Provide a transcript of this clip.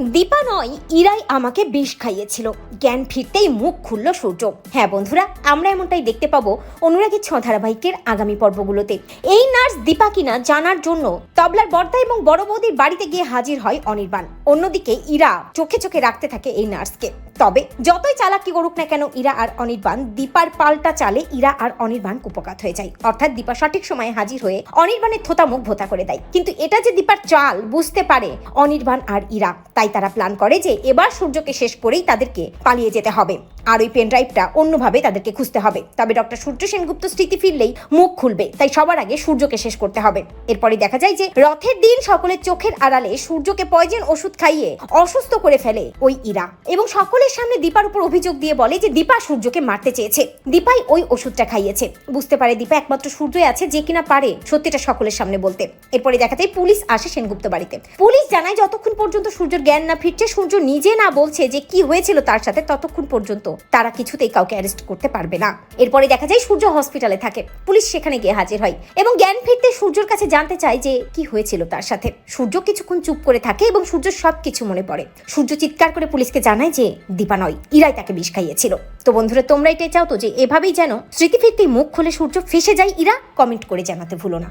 দীপা নয়, ইরাই আমাকে বিষ খাইয়েছিল। জ্ঞান ফিরতেই মুখ খুলল সূর্য। হ্যাঁ বন্ধুরা, আমরা এমনটাই দেখতে পাবো অনুরাগের 6 ধারাবাহিকের আগামী পর্বগুলোতে। এই নার্স দীপা কিনা জানার জন্য তবলার বর্দা এবং বড় বৌদির বাড়িতে গিয়ে হাজির হয় অনির্বাণ। অন্যদিকে ইরা চোখে চোখে রাখতে থাকে এই নার্সকে। তবে যতই চালাকি করুক না কেন ইরা আর অনির্বাণ, দীপার পাল্টা চালে ইরা আর অনির্বাণ কুপকাত হয়ে যায়। অর্থাৎ দীপা সঠিক সময়ে হাজির হয়ে অনির্বাণের থোতা মুখ ভোতা করে দেয়। কিন্তু এটা যে দীপার চাল বুঝতে পারে অনির্বাণ আর ইরা, তাই তারা প্ল্যান করে যে এবার সূর্যকে শেষ করেই তাদেরকে পালিয়ে যেতে হবে, আর ওই পেন ড্রাইভটা অন্যভাবে তাদেরকে খুঁজতে হবে। তবে ডক্টর সূর্য সেনগুপ্ত স্মৃতি ফিরলেই মুখ খুলবে, তাই সবার আগে সূর্যকে শেষ করতে হবে। এরপরে দেখা যায় যে রথের দিন সকলের চোখের আড়ালে সূর্যকে পয়জন ওষুধ খাইয়ে অসুস্থ করে ফেলে ওই ইরা, এবং সকলের সামনে দীপার উপর অভিযোগ দিয়ে বলে যে দীপা সূর্যকে মারতে চেয়েছে, দীপাই ওই ওষুধটা খাইয়েছে। বুঝতে পারে দীপা একমাত্র সূর্যই আছে যে কিনা পারে সত্যিটা সকলের সামনে বলতে। এরপরে দেখা যায় পুলিশ আসে সেনগুপ্ত বাড়িতে। পুলিশ জানায় যতক্ষণ পর্যন্ত সূর্যের জ্ঞান না ফিরছে, সূর্য নিজে না বলছে যে কি হয়েছিল তার সাথে, ততক্ষণ পর্যন্ত তারা কিছুতেই কাউকে অ্যারেস্ট করতে পারবে না। এরপরে দেখা যায় সূর্য হসপিটালে থাকে। পুলিশ সেখানে গিয়ে হাজির হয় এবং জ্ঞান ফিরতে সূর্যর কাছে জানতে চায় যে কি হয়েছিল তার সাথে। সূর্য কিছুক্ষণ চুপ করে থাকে এবং সূর্য সবকিছু মনে পড়ে। সূর্য চিৎকার করে পুলিশকে জানায় যে দীপা নয়, ইরাই তাকে বিষ খাইয়েছিল। তো বন্ধুরা, তোমরা এটাই চাও তো যে এভাবেই যেন স্মৃতি ফিরতেই মুখ খুলে সূর্য ফেসে যায় ইরা? কমেন্ট করে জানাতে ভুলো না।